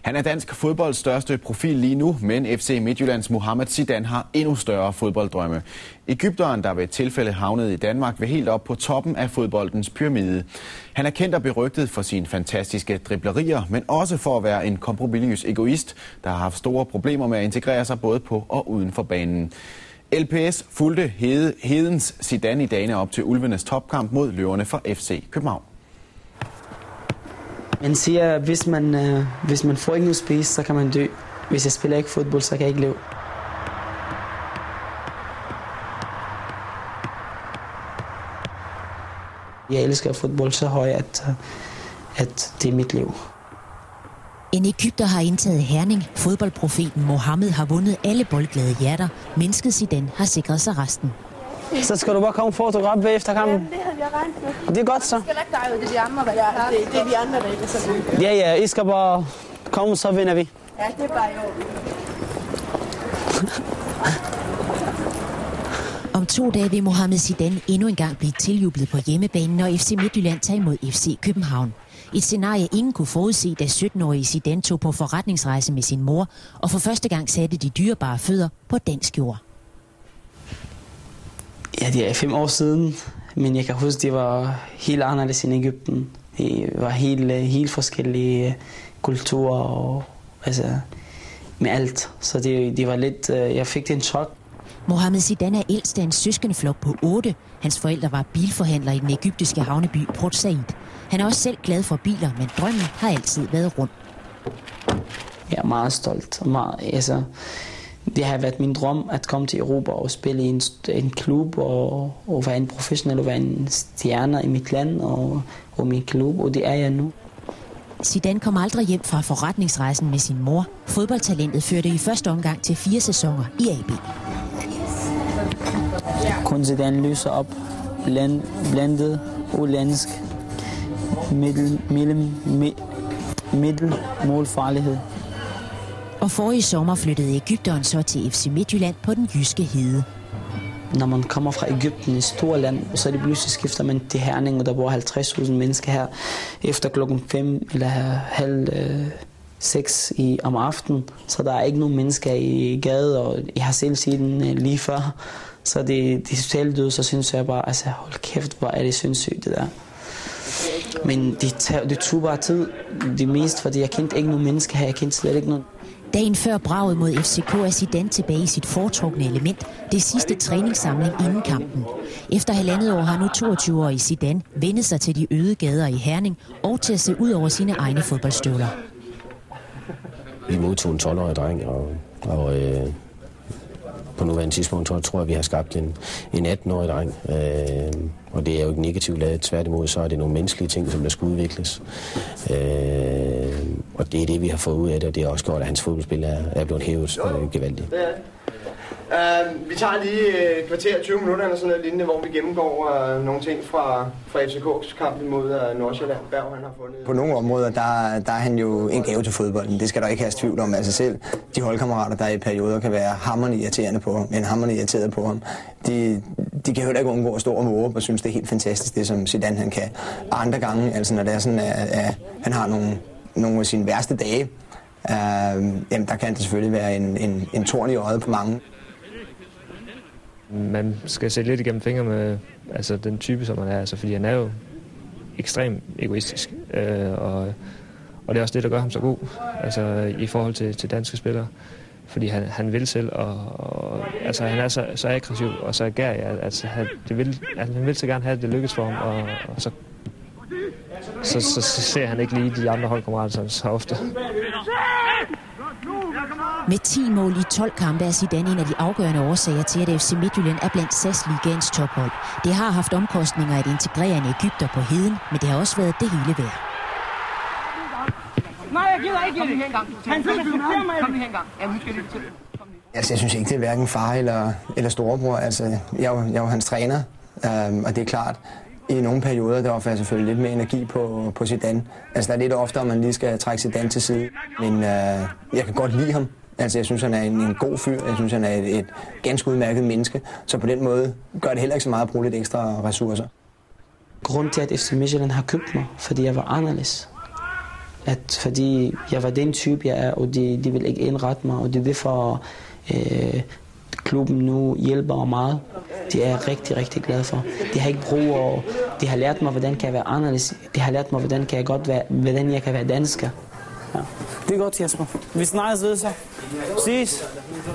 Han er dansk fodbolds største profil lige nu, men FC Midtjyllands Mohamed Zidane har endnu større fodbolddrømme. Egypteren, der ved et tilfælde havnede i Danmark, vil helt op på toppen af fodboldens pyramide. Han er kendt og berygtet for sine fantastiske driblerier, men også for at være en kompromisløs egoist, der har haft store problemer med at integrere sig både på og uden for banen. LPS fulgte Hedens Zidane i dagene op til Ulvenes topkamp mod løverne fra FC København. Man siger, hvis man får ikke noget space, så kan man dø. Hvis jeg spiller ikke fodbold, så kan jeg ikke leve. Jeg elsker fodbold så højt, at det er mit liv. En egypter har indtaget Herning. Fodboldprofeten Mohammed har vundet alle boldglade hjerter. Mennesket Zidane har sikret sig resten. Så skal du bare komme fotograf bagefter kampen. Ja, det havde jeg regnet med. Det er godt så. Det skal ikke dig ud, det er de andre, hvad jeg har. Det er de andre, der ikke er så vildt. Ja, I skal bare komme, så vinder vi. Ja, det er bare i orden. Om 2 dage vil Mohamed Zidane endnu engang blive tiljublet på hjemmebanen, når FC Midtjylland tager imod FC København. Et scenarie, ingen kunne forudse, da 17-årige Zidane tog på forretningsrejse med sin mor, og for første gang satte de dyrebare fødder på dansk jord. Ja, det er 5 år siden, men jeg kan huske, det var helt anderledes end Egypten. Det var helt forskellige kulturer og altså med alt. Så det var lidt, jeg fik det en chok. Mohamed Zidane er ældst af en søskendeflok på 8. Hans forældre var bilforhandlere i den egyptiske havneby Port Said. Han er også selv glad for biler, men drømmen har altid været rund. Jeg er meget stolt. Det har været min drøm at komme til Europa og spille i en klub og være en professionel og være en stjerne i mit land og min klub, og det er jeg nu. Zidane kom aldrig hjem fra forretningsrejsen med sin mor. Fodboldtalentet førte i første omgang til 4 sæsoner i AB. Kun Zidane løser op, blandet, ulandsk, middel, målfarlighed. Og forrige sommer flyttede egypteren så til FC Midtjylland på den jyske hede. Når man kommer fra Egypten, et stort land, så er det pludselig skifter man til Herning, og der bor 50.000 mennesker her. Efter klokken 5 eller halv 6 om aftenen, så der er ikke nogen mennesker i gaden, og jeg har selv set den lige før. Så det er totalt død, så synes jeg bare, altså hold kæft, hvor er det sindssygt det der. Men det tog bare tid, det mest, fordi jeg kendte ikke nogen mennesker her, jeg kendte slet ikke nogen. Dagen før braget mod FCK er Zidane tilbage i sit foretrukne element, det sidste træningssamling inden kampen. Efter 1,5 år har nu 22-årige Zidane vendt sig til de øde gader i Herning og til at se ud over sine egne fodboldstøvler. Vi modtog en 12-årig dreng, og på nuværende tidspunkt tror jeg, vi har skabt en 18-årig dreng. Og det er jo ikke negativt ladet. Tværtimod, så er det nogle menneskelige ting, som der skal udvikles. Og det er det, vi har fået ud af det, og det er også godt, at hans fodboldspil er blevet hævet gevaldigt. Vi tager lige et kvarter 20 minutter eller sådan noget lignende, hvor vi gennemgår nogle ting fra FCK's kamp imod Nordsjælland. Berg, han har fundet. På nogle områder, der er han jo en gave til fodbolden. Det skal der ikke have tvivl om. Altså selv de holdkammerater, der i perioder kan være hamrende irriterende på ham, men hamrende irriteret på ham, de kan heller ikke undgå at stå og måbe og synes, det er helt fantastisk, det som Zidane han kan. Og andre gange, altså når det er sådan, at han har nogle af sine værste dage, jamen der kan det selvfølgelig være en torn i øjet på mange. Man skal se lidt igennem fingre med altså, den type, som han er, altså, fordi han er jo ekstremt egoistisk, og det er også det, der gør ham så god, altså, i forhold til danske spillere. Fordi han vil selv, og altså, han er så aggressiv og så agerig, altså, han vil så gerne have, at det lykkes for ham, og så ser han ikke lige de andre holdkammerater så ofte. Med 10 mål i 12 kampe er Zidane en af de afgørende årsager til, at FC Midtjylland er blandt SAS-ligaens tophold. Det har haft omkostninger at integrere en egypter på heden, men det har også været det hele værd. Nej, jeg gider ikke det. Han skal respektere mig. Kom lige engang. Ja, nu skal det. Altså, jeg synes ikke, det er hverken far eller storebror. Altså, jeg er jo hans træner, og det er klart, i nogle perioder, der offrer jeg selvfølgelig lidt mere energi på Zidane. Altså, der er lidt oftere, man lige skal trække Zidane til side. Men jeg kan godt lide ham. Altså, jeg synes, han er en god fyr. Jeg synes, han er et ganske udmærket menneske. Så på den måde gør det heller ikke så meget at bruge lidt ekstra ressourcer. Grunden til, at FC Midtjylland har købt mig, fordi jeg var anderledes. at fordi jeg var den type, jeg er, og de vil ikke indrette mig, og det er derfor klubben nu hjælper mig meget. Det er jeg rigtig, rigtig glad for. De har ikke brug, og de har lært mig, hvordan kan jeg være anderledes. De har lært mig, hvordan jeg kan være dansker. Ja. Det er godt, Jesper. Vi snakkes ved så. Ses.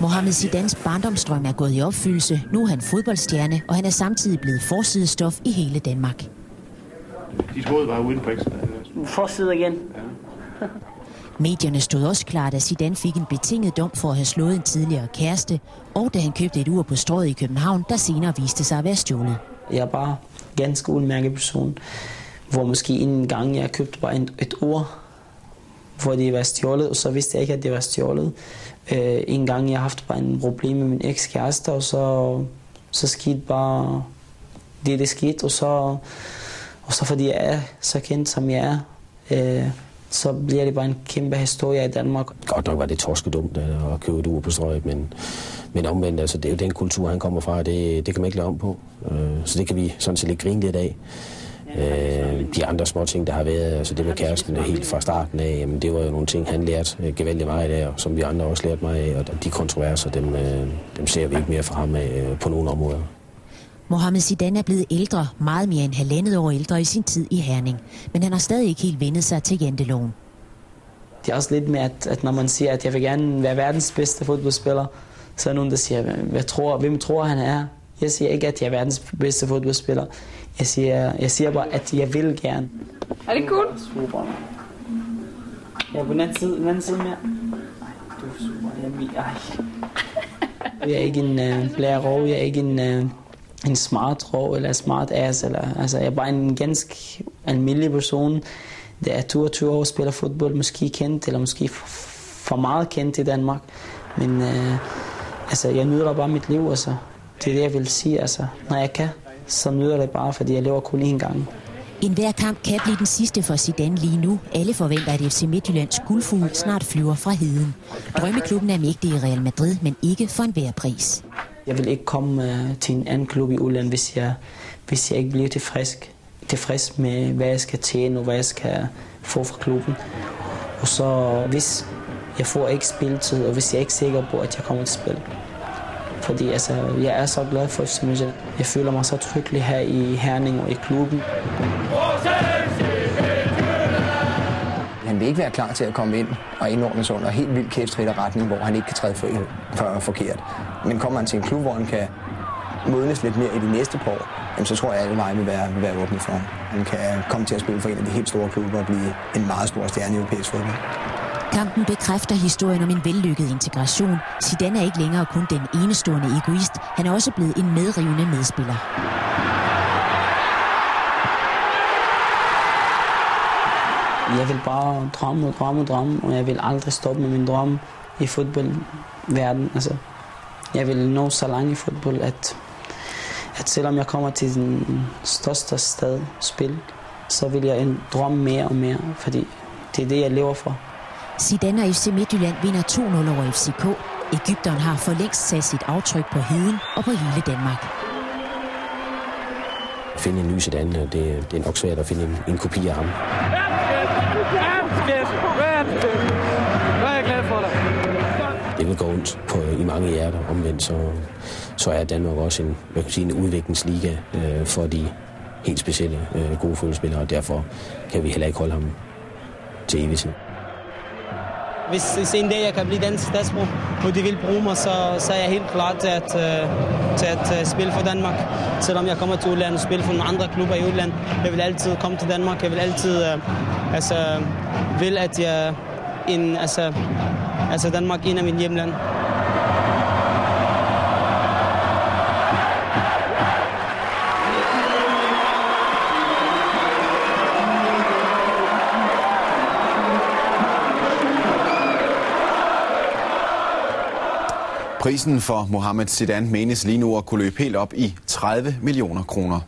Mohamed Zidanes barndomsdrøm er gået i opfyldelse. Nu er han fodboldstjerne, og han er samtidig blevet forsidestof i hele Danmark. Dit hoved var uden på ekstra. Forside igen. Ja. Medierne stod også klar, da Zidane fik en betinget dom for at have slået en tidligere kæreste, og da han købte et ur på Strøget i København, der senere viste sig at være stjålet. Jeg er bare en ganske udmærket person, hvor måske en gang jeg købte bare et ur, hvor det var stjålet, og så vidste jeg ikke, at det var stjålet. En gang jeg haft bare en problem med min ekskæreste, og så skete bare det skete, og så fordi jeg er så kendt, som jeg er, så bliver det bare en kæmpe historie i Danmark. Godt nok var det torskedumt at købe et ur på Strøget, men omvendt, altså, det er jo den kultur, han kommer fra, det kan man ikke lade om på. Så det kan vi sådan set lidt grine lidt af. De andre små ting, der har været, altså det med kæresten helt fra starten af, jamen, det var jo nogle ting, han lærte gevaldigt meget af, og som vi andre også lærte meget af, og de kontroverser, dem ser vi ikke mere fra ham af på nogle områder. Mohamed Zidane er blevet ældre, meget mere end 1,5 år ældre i sin tid i Herning, men han har stadig ikke helt vendet sig til janteloven. Det er også lidt med, at når man siger, at jeg vil gerne være verdens bedste fodboldspiller, så er nogen, der siger, hvem tror han er? Jeg siger ikke, at jeg er verdens bedste fodboldspiller. Jeg siger bare, at jeg vil gerne. Er det cool? Super. Ja, på den anden side mere. Du er super. Jeg er ikke en blærerov, jeg er ikke en smart rov eller smart ass. Altså, jeg er bare en ganske almindelig person, der er 22 år og spiller fodbold, måske kendt, eller måske for meget kendt i Danmark. Men altså, jeg nyder bare mit liv, altså. Det er det, jeg vil sige, altså. Når jeg kan, så nyder det bare, fordi jeg lever kun én gang. En hver kamp kan blive den sidste for Zidane lige nu. Alle forventer, at FC Midtjyllands guldfugl snart flyver fra heden. Drømmeklubben er mægtig i Real Madrid, men ikke for enhver pris. Jeg vil ikke komme til en anden klub i udlandet, hvis jeg ikke bliver tilfreds med, hvad jeg skal tjene og hvad jeg skal få fra klubben. Og så hvis jeg får ikke spilletid, og hvis jeg ikke er sikker på, at jeg kommer til spil. Fordi altså, jeg er så glad for FC Midtjylland. Jeg føler mig så tryggelig her i Herning og i klubben. Han vil ikke være klar til at komme ind og indordne sig under helt vildt kæftrit retning, hvor han ikke kan træde for forkert. Men kommer han til en klub, hvor han kan modnes lidt mere i de næste par år, så tror jeg, at alle veje vil være åbne for ham. Han kan komme til at spille for en af de helt store klubber og blive en meget stor stjerne i europæisk fodbold. Kampen bekræfter historien om en vellykket integration. Zidane er ikke længere kun den enestående egoist. Han er også blevet en medrivende medspiller. Jeg vil bare drømme, og jeg vil aldrig stoppe med min drøm i fodboldverdenen. Altså, jeg vil nå så langt i fodbold, at selvom jeg kommer til den største sted spil, så vil jeg drømme mere og mere, fordi det er det, jeg lever for. Zidane og FC Midtjylland vinder 2-0 over FCK. Egypteren har for længst sat sit aftryk på heden og på hele Danmark. At finde en ny Zidane, det er nok svært at finde en kopi af ham. Det vil gå ondt i mange hjerter. Omvendt så er Danmark også en udviklingsliga for de helt specielle gode fodboldspillere, og derfor kan vi heller ikke holde ham til evigt tid. Hvis en dag jeg kan blive dansk statsborger, hvor de vil bruge mig, så er jeg helt klar til at spille for Danmark. Selvom jeg kommer til udlandet og spille for nogle andre klubber i udlandet. Jeg vil altid komme til Danmark. Jeg vil altid vil, at jeg Danmark er en af mine hjemland. Prisen for Mohamed Zidane menes lige nu at kunne løbe helt op i 30 millioner kroner.